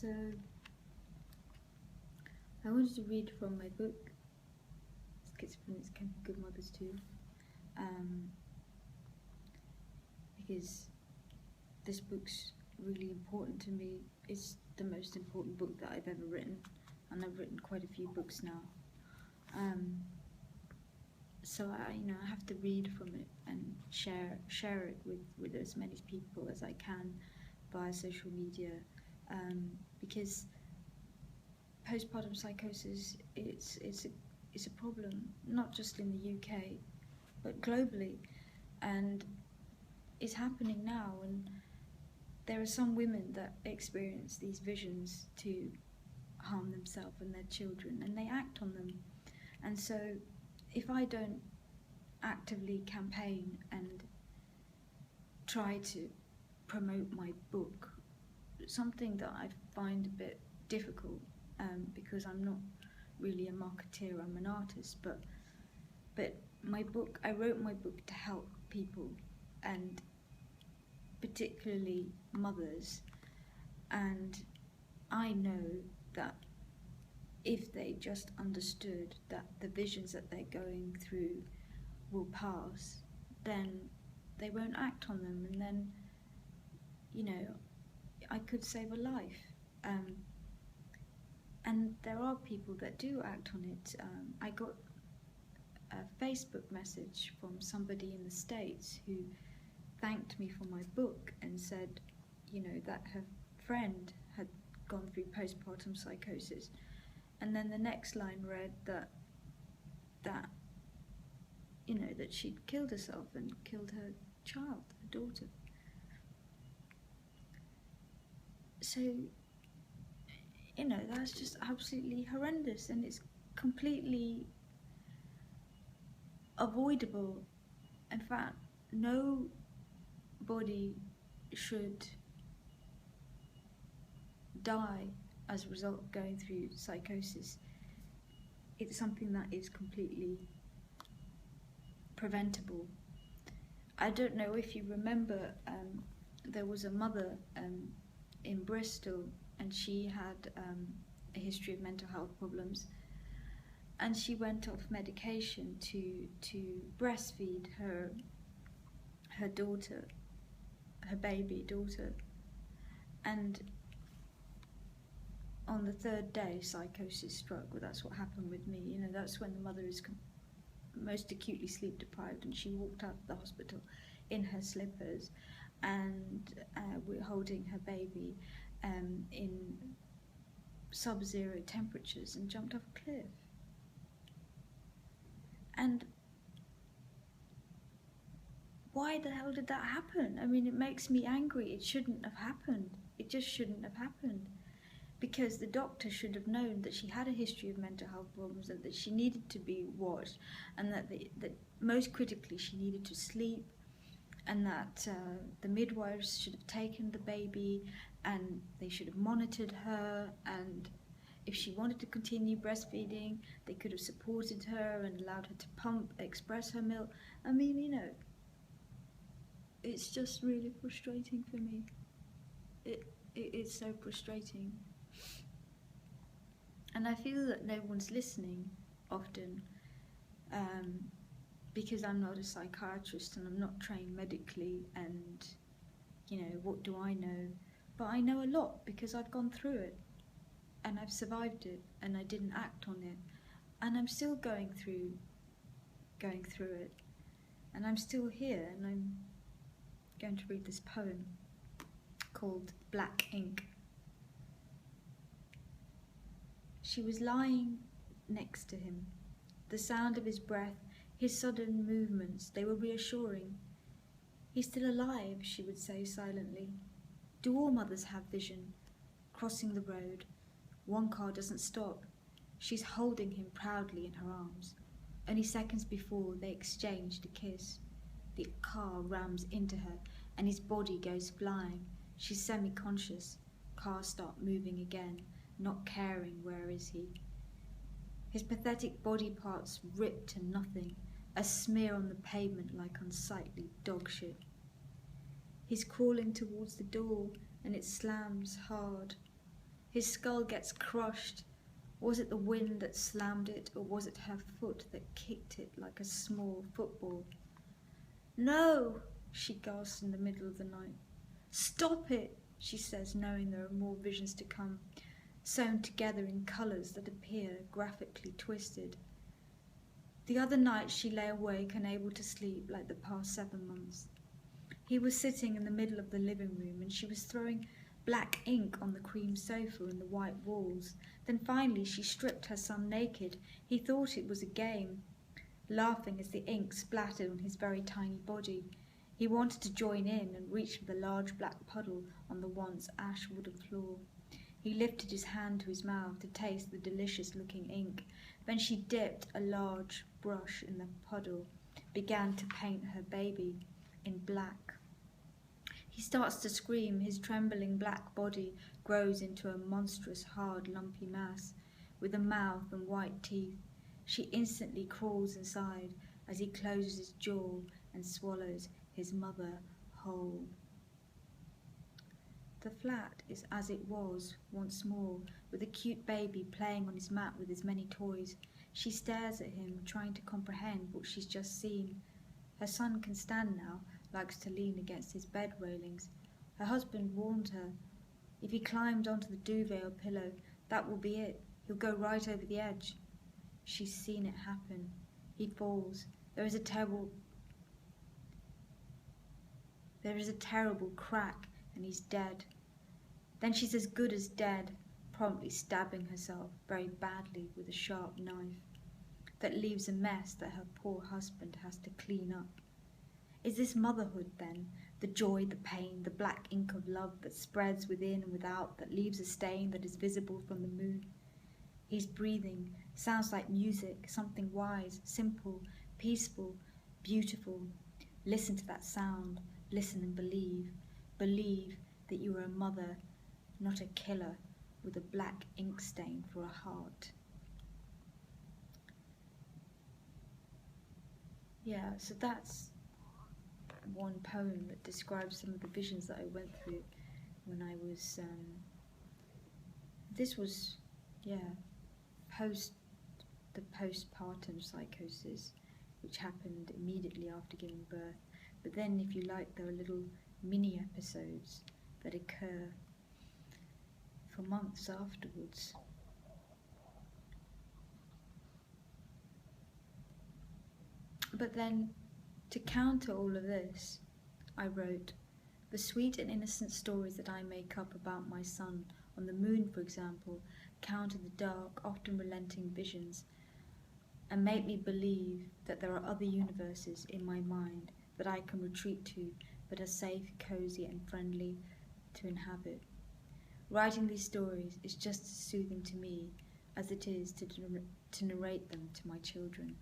So I wanted to read from my book, Schizophrenics Can Be Good Mothers Too, because this book's really important to me. It's the most important book that I've ever written, and I've written quite a few books now. So I have to read from it and share it with as many people as I can via social media, because postpartum psychosis it's a problem, not just in the UK but globally, and it's happening now. And there are some women that experience these visions to harm themselves and their children, and they act on them. And so if I don't actively campaign and try to promote my book, something that I find a bit difficult, because I'm not really a marketeer, I'm an artist, but my book, I wrote my book to help people, and particularly mothers, and I know that if they just understood that the visions that they're going through will pass, then they won't act on them, and then I could save a life. And there are people that do act on it. I got a Facebook message from somebody in the States who thanked me for my book and said, that her friend had gone through postpartum psychosis. And then the next line read that she'd killed herself and killed her child, her daughter. So, that's just absolutely horrendous, and it's completely avoidable. In fact, nobody should die as a result of going through psychosis. It's something that is completely preventable. I don't know if you remember, there was a mother in Bristol, and she had a history of mental health problems, and she went off medication to breastfeed her daughter, her baby daughter, and on the third day psychosis struck. Well, that's what happened with me. That's when the mother is most acutely sleep deprived, and she walked out of the hospital in her slippers, and we're holding her baby in sub-zero temperatures, and jumped off a cliff. And why the hell did that happen? I mean, it makes me angry. It shouldn't have happened. It just shouldn't have happened, because the doctor should have known that she had a history of mental health problems, and that she needed to be watched, and that most critically she needed to sleep, and that the midwives should have taken the baby, and they should have monitored her, and if she wanted to continue breastfeeding, they could have supported her and allowed her to express her milk. I mean, it's just really frustrating for me. It's so frustrating. And I feel that no one's listening often, because I'm not a psychiatrist and I'm not trained medically, and what do I know? But I know a lot because I've gone through it, and I've survived it, and I didn't act on it, and I'm still going through it, and I'm still here, and I'm going to read this poem called Black Ink. She was lying next to him. The sound of his breath, his sudden movements, they were reassuring. He's still alive, she would say silently. Do all mothers have vision? Crossing the road. One car doesn't stop. She's holding him proudly in her arms. Only seconds before, they exchanged a kiss. The car rams into her, and his body goes flying. She's semi-conscious. Cars start moving again, not caring where is he. His pathetic body parts ripped to nothing, a smear on the pavement like unsightly dog shit. He's crawling towards the door, and it slams hard. His skull gets crushed. Was it the wind that slammed it, or was it her foot that kicked it like a small football? No, she gasps in the middle of the night. Stop it, she says, knowing there are more visions to come, sewn together in colours that appear graphically twisted. The other night she lay awake, unable to sleep like the past 7 months. He was sitting in the middle of the living room and she was throwing black ink on the cream sofa and the white walls. Then finally she stripped her son naked. He thought it was a game, laughing as the ink splattered on his very tiny body. He wanted to join in and reached for the large black puddle on the once ash wooden floor. He lifted his hand to his mouth to taste the delicious-looking ink. Then she dipped a large brush in the puddle, began to paint her baby in black. He starts to scream. His trembling black body grows into a monstrous, hard, lumpy mass, with a mouth and white teeth. She instantly crawls inside as he closes his jaw and swallows his mother whole. The flat is as it was once more, with a cute baby playing on his mat with his many toys. She stares at him, trying to comprehend what she's just seen. Her son can stand now, likes to lean against his bed railings. Her husband warned her, if he climbed onto the duvet or pillow, that will be it. He'll go right over the edge. She's seen it happen. He falls. There is a terrible crack, and he's dead. Then she's as good as dead, promptly stabbing herself very badly with a sharp knife that leaves a mess that her poor husband has to clean up. Is this motherhood, then? The joy, the pain, the black ink of love that spreads within and without, that leaves a stain that is visible from the moon? He's breathing, sounds like music, something wise, simple, peaceful, beautiful. Listen to that sound, listen and believe. Believe that you are a mother, not a killer with a black ink stain for a heart. Yeah, so that's one poem that describes some of the visions that I went through when I was, this was, the postpartum psychosis, which happened immediately after giving birth. But then, if you like, there are little mini episodes that occur for months afterwards. But then, to counter all of this, I wrote, the sweet and innocent stories that I make up about my son on the moon, for example, counter the dark, often relenting visions, and make me believe that there are other universes in my mind that I can retreat to, that are safe, cozy, and friendly to inhabit. Writing these stories is just as soothing to me as it is to narrate them to my children.